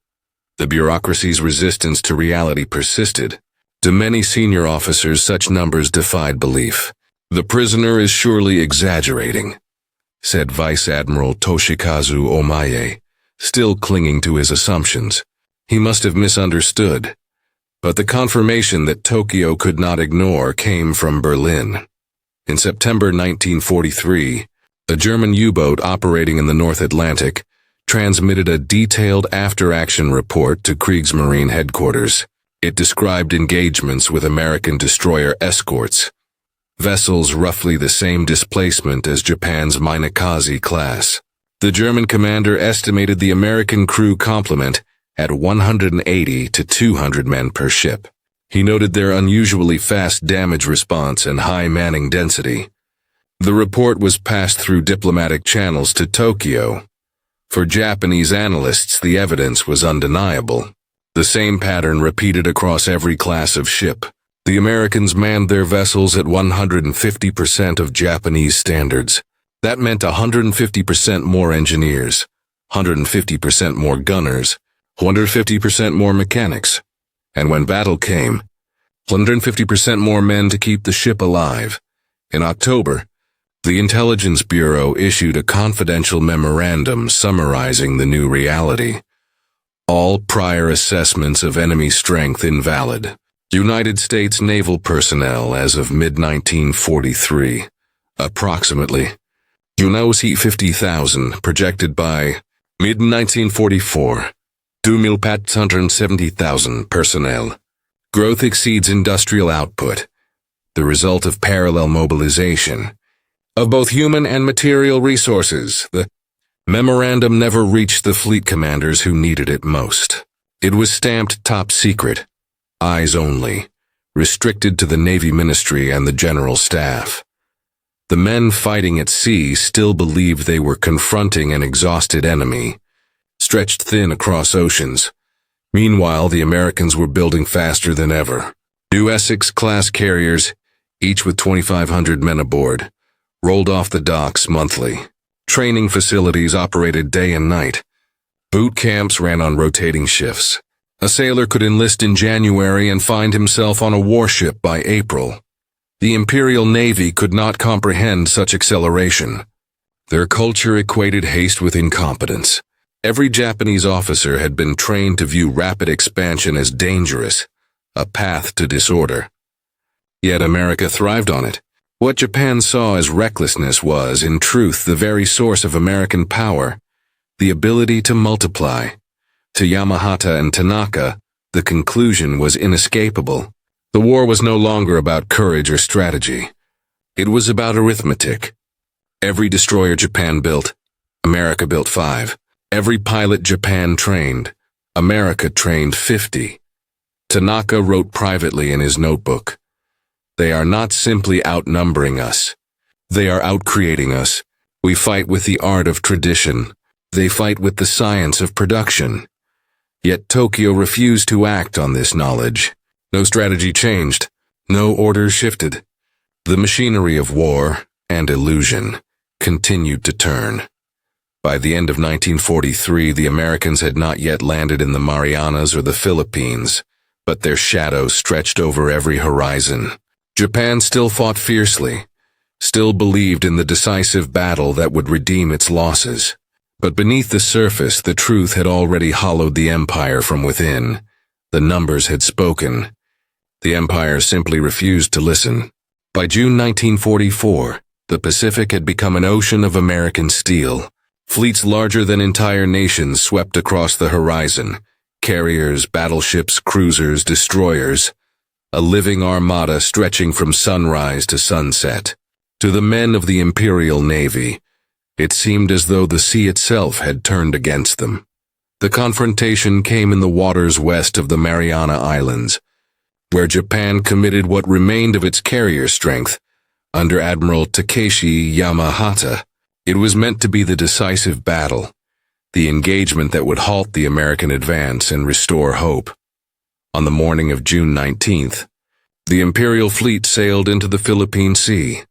Speaker 1: The bureaucracy's resistance to reality persisted. To many senior officers, such numbers defied belief. The prisoner is surely exaggerating, said Vice Admiral Toshikazu Omaye, still clinging to his assumptions. He must have misunderstood. But the confirmation that Tokyo could not ignore came from Berlin. In September 1943, a German U-boat operating in the North Atlantic transmitted a detailed after-action report to Kriegsmarine headquarters. It described engagements with American destroyer escorts, vessels roughly the same displacement as Japan's Minakaze class. The German commander estimated the American crew complement at 180 to 200 men per ship. He noted their unusually fast damage response and high manning density. The report was passed through diplomatic channels to Tokyo. For Japanese analysts, the evidence was undeniable. The same pattern repeated across every class of ship. The Americans manned their vessels at 150% of Japanese standards. That meant 150% more engineers, 150% more gunners, 150% more mechanics. And when battle came, 150% more men to keep the ship alive. In October, the Intelligence Bureau issued a confidential memorandum summarizing the new reality. All prior assessments of enemy strength invalid. United States naval personnel as of mid-1943, approximately. 50,000, projected by mid-1944. 2,470,000 personnel. Growth exceeds industrial output, the result of parallel mobilization of both human and material resources. The memorandum never reached the fleet commanders who needed it most. It was stamped top secret, eyes only, restricted to the Navy Ministry and the General Staff. The men fighting at sea still believed they were confronting an exhausted enemy, stretched thin across oceans. Meanwhile, the Americans were building faster than ever. New Essex-class carriers, each with 2,500 men aboard, rolled off the docks monthly. Training facilities operated day and night. Boot camps ran on rotating shifts. A sailor could enlist in January and find himself on a warship by April. The Imperial Navy could not comprehend such acceleration. Their culture equated haste with incompetence. Every Japanese officer had been trained to view rapid expansion as dangerous, a path to disorder. Yet America thrived on it. What Japan saw as recklessness was, in truth, the very source of American power. the ability to multiply. To Yamahata and Tanaka, the conclusion was inescapable. The war was no longer about courage or strategy. It was about arithmetic. Every destroyer Japan built, America built 5. Every pilot Japan trained, America trained 50. Tanaka wrote privately in his notebook, "They are not simply outnumbering us. They are outcreating us. We fight with the art of tradition. They fight with the science of production." Yet Tokyo refused to act on this knowledge. No strategy changed. No orders shifted. The machinery of war and illusion continued to turn. By the end of 1943, the Americans had not yet landed in the Marianas or the Philippines, but their shadow stretched over every horizon. Japan still fought fiercely, still believed in the decisive battle that would redeem its losses. But beneath the surface, the truth had already hollowed the empire from within. The numbers had spoken. The empire simply refused to listen. By June 1944, the Pacific had become an ocean of American steel. Fleets larger than entire nations swept across the horizon. Carriers, battleships, cruisers, destroyers. A living armada stretching from sunrise to sunset. To the men of the Imperial Navy, it seemed as though the sea itself had turned against them. The confrontation came in the waters west of the Mariana Islands, where Japan committed what remained of its carrier strength under Admiral Takeshi Yamahata. It was meant to be the decisive battle, the engagement that would halt the American advance and restore hope. On the morning of June 19th, the Imperial fleet sailed into the Philippine Sea.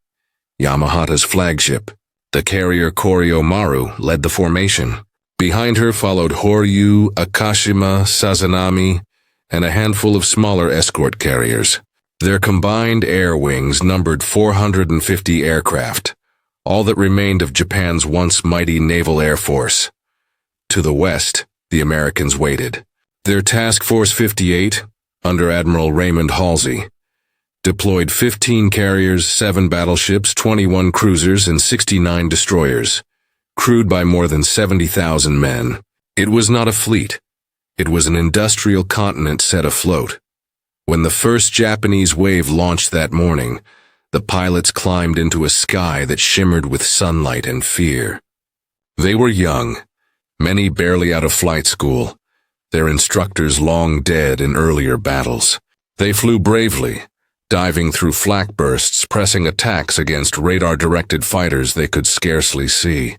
Speaker 1: Yamahata's flagship, the carrier Koryo Maru, led the formation. Behind her followed Horyu, Akashima, Sazanami, and a handful of smaller escort carriers. Their combined air wings numbered 450 aircraft, all that remained of Japan's once mighty naval air force. To the west, the Americans waited. Their Task Force 58, under Admiral Raymond Halsey, deployed 15 carriers, 7 battleships, 21 cruisers, and 69 destroyers, crewed by more than 70,000 men. It was not a fleet. It was an industrial continent set afloat. When the first Japanese wave launched that morning, the pilots climbed into a sky that shimmered with sunlight and fear. They were young, many barely out of flight school, their instructors long dead in earlier battles. They flew bravely, diving through flak bursts, pressing attacks against radar-directed fighters they could scarcely see.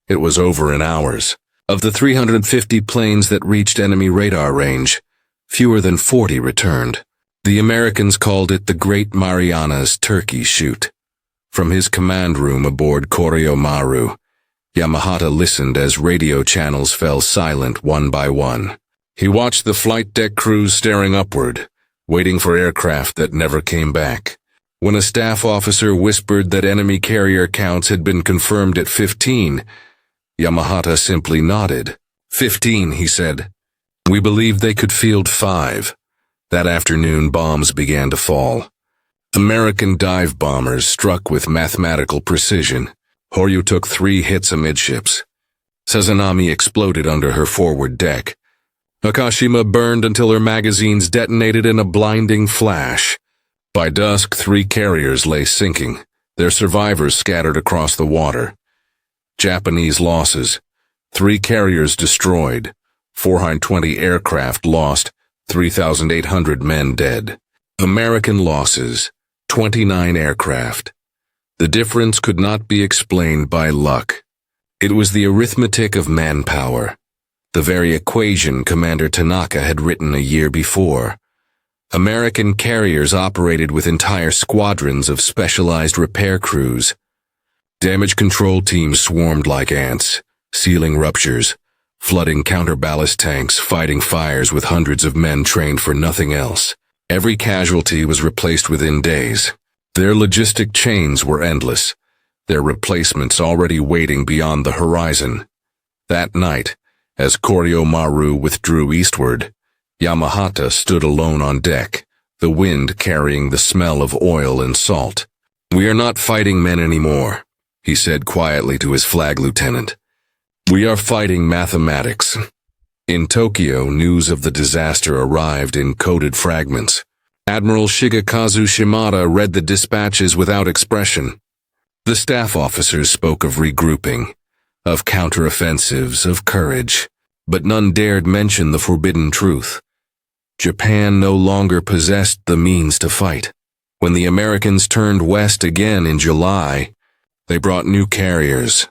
Speaker 1: It was over in hours. Of the 350 planes that reached enemy radar range, fewer than 40 returned. The Americans called it the Great Marianas Turkey Shoot. From his command room aboard Koryo Maru, Yamahata listened as radio channels fell silent one by one. He watched the flight deck crews staring upward, waiting for aircraft that never came back. When a staff officer whispered that enemy carrier counts had been confirmed at 15, Yamahata simply nodded. 15, he said. We believed they could field 5. That afternoon, bombs began to fall. American dive bombers struck with mathematical precision. Horyu took 3 hits amidships. Sazanami exploded under her forward deck. Akashima burned until her magazines detonated in a blinding flash. By dusk, 3 carriers lay sinking, their survivors scattered across the water. Japanese losses: 3 carriers destroyed, 420 aircraft lost, 3,800 men dead. American losses: 29 aircraft. The difference could not be explained by luck. It was the arithmetic of manpower, the very equation Commander Tanaka had written a year before. American carriers operated with entire squadrons of specialized repair crews. Damage control teams swarmed like ants, sealing ruptures, flooding counterballast tanks, fighting fires with hundreds of men trained for nothing else. Every casualty was replaced within days. Their logistic chains were endless, their replacements already waiting beyond the horizon. That night, as Koryo Maru withdrew eastward, Yamahata stood alone on deck, the wind carrying the smell of oil and salt. "We are not fighting men anymore," he said quietly to his flag lieutenant. We are fighting mathematics. In Tokyo, news of the disaster arrived in coded fragments. Admiral Shigekazu Shimada read the dispatches without expression. The staff officers spoke of regrouping, of counteroffensives, of courage, but none dared mention the forbidden truth. Japan no longer possessed the means to fight. When the Americans turned west again in July, they brought new carriers,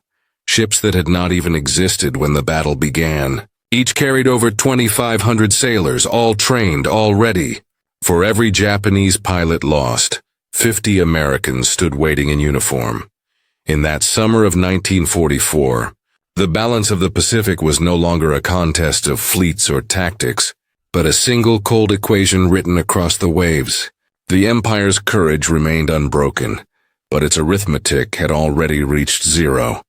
Speaker 1: ships that had not even existed when the battle began. Each carried over 2,500 sailors, all trained, all ready. For every Japanese pilot lost, 50 Americans stood waiting in uniform. In that summer of 1944, the balance of the Pacific was no longer a contest of fleets or tactics, but a single cold equation written across the waves. The Empire's courage remained unbroken, but its arithmetic had already reached zero.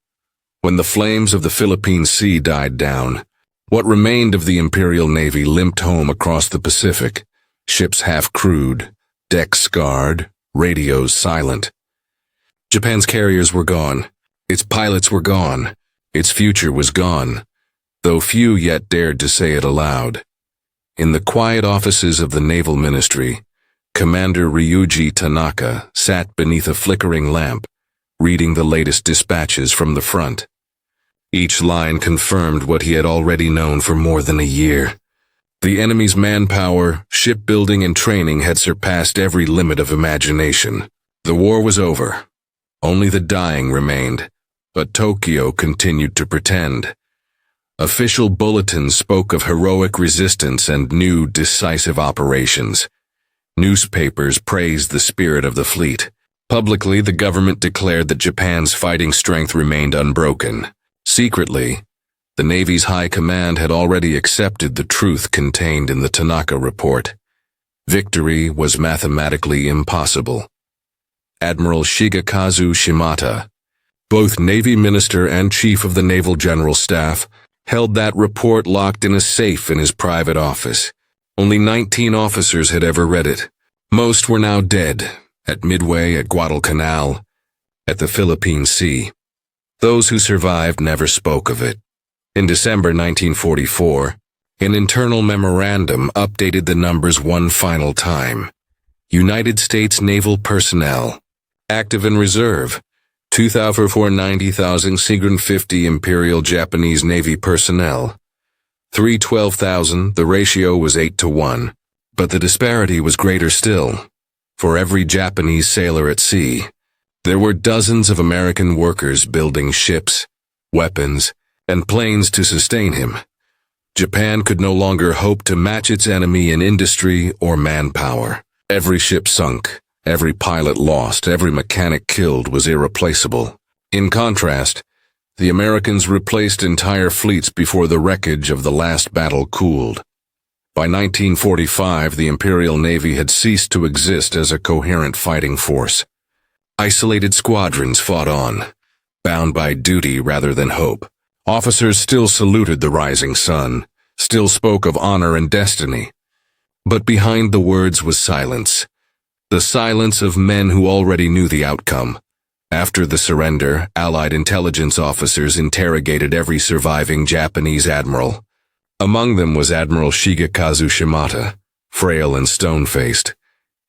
Speaker 1: When the flames of the Philippine Sea died down, what remained of the Imperial Navy limped home across the Pacific, ships half-crewed, decks scarred, radios silent. Japan's carriers were gone, its pilots were gone, its future was gone, though few yet dared to say it aloud. In the quiet offices of the Naval Ministry, Commander Ryuji Tanaka sat beneath a flickering lamp, reading the latest dispatches from the front. Each line confirmed what he had already known for more than a year. The enemy's manpower, shipbuilding, and training had surpassed every limit of imagination. The war was over. Only the dying remained, but Tokyo continued to pretend. Official bulletins spoke of heroic resistance and new, decisive operations. Newspapers praised the spirit of the fleet. Publicly, the government declared that Japan's fighting strength remained unbroken. Secretly, the Navy's high command had already accepted the truth contained in the Tanaka report. Victory was mathematically impossible. Admiral Shigekazu Shimada, both Navy Minister and Chief of the Naval General Staff, held that report locked in a safe in his private office. Only 19 officers had ever read it. Most were now dead, at Midway, at Guadalcanal, at the Philippine Sea. Those who survived never spoke of it. In December 1944, an internal memorandum updated the numbers one final time. United States naval personnel, active and reserve, 2,490,650 Imperial Japanese Navy personnel. 312,000, the ratio was 8-1, but the disparity was greater still. For every Japanese sailor at sea, there were dozens of American workers building ships, weapons, and planes to sustain him. Japan could no longer hope to match its enemy in industry or manpower. Every ship sunk, every pilot lost, every mechanic killed was irreplaceable. In contrast, the Americans replaced entire fleets before the wreckage of the last battle cooled. By 1945, the Imperial Navy had ceased to exist as a coherent fighting force. Isolated squadrons fought on, bound by duty rather than hope. Officers still saluted the rising sun, still spoke of honor and destiny. But behind the words was silence. The silence of men who already knew the outcome. After the surrender, Allied intelligence officers interrogated every surviving Japanese admiral. Among them was Admiral Shigekazu Shimada, frail and stone-faced,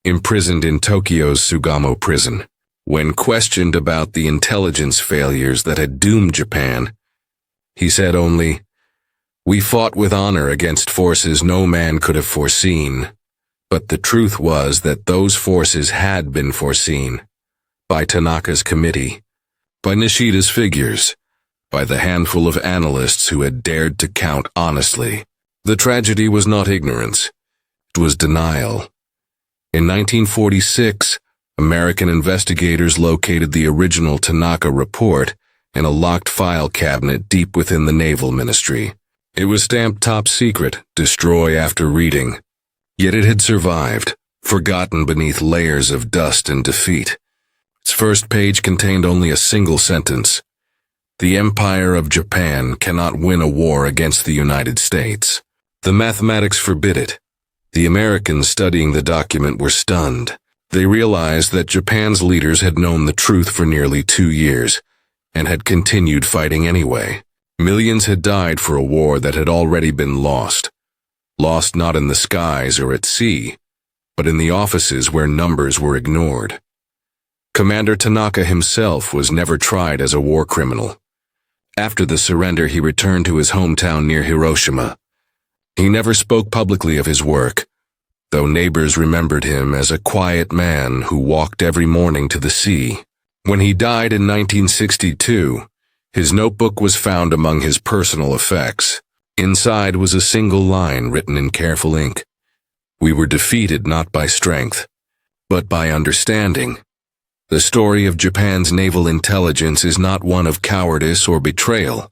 Speaker 1: imprisoned in Tokyo's Sugamo prison. When questioned about the intelligence failures that had doomed Japan, he said only, "We fought with honor against forces no man could have foreseen." But the truth was that those forces had been foreseen. By Tanaka's committee, by Nishida's figures, by the handful of analysts who had dared to count honestly. The tragedy was not ignorance. It was denial. In 1946, American investigators located the original Tanaka report in a locked file cabinet deep within the Naval Ministry. It was stamped top secret, destroy after reading. Yet it had survived, forgotten beneath layers of dust and defeat. Its first page contained only a single sentence. The Empire of Japan cannot win a war against the United States. The mathematics forbid it. The Americans studying the document were stunned. They realized that Japan's leaders had known the truth for nearly 2 years, and had continued fighting anyway. Millions had died for a war that had already been lost. Lost not in the skies or at sea, but in the offices where numbers were ignored. Commander Tanaka himself was never tried as a war criminal. After the surrender, he returned to his hometown near Hiroshima. He never spoke publicly of his work, though neighbors remembered him as a quiet man who walked every morning to the sea. When he died in 1962, his notebook was found among his personal effects. Inside was a single line written in careful ink. "We were defeated not by strength, but by understanding." The story of Japan's naval intelligence is not one of cowardice or betrayal,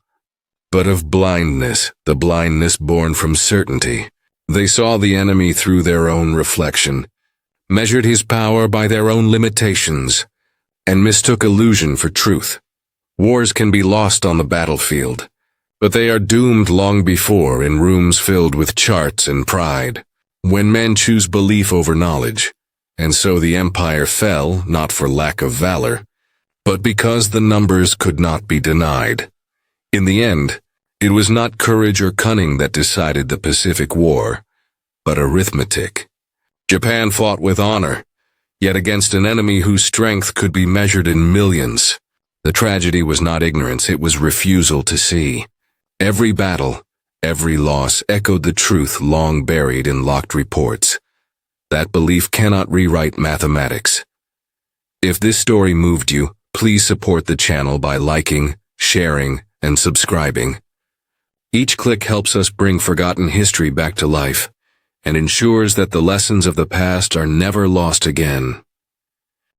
Speaker 1: but of blindness, the blindness born from certainty. They saw the enemy through their own reflection, measured his power by their own limitations, and mistook illusion for truth. Wars can be lost on the battlefield, but they are doomed long before in rooms filled with charts and pride, when men choose belief over knowledge. And so the empire fell, not for lack of valor, but because the numbers could not be denied. In the end, it was not courage or cunning that decided the Pacific War, but arithmetic. Japan fought with honor, yet against an enemy whose strength could be measured in millions. The tragedy was not ignorance, it was refusal to see. Every battle, every loss echoed the truth long buried in locked reports. That belief cannot rewrite mathematics. If this story moved you, please support the channel by liking, sharing, and subscribing. Each click helps us bring forgotten history back to life and ensures that the lessons of the past are never lost again.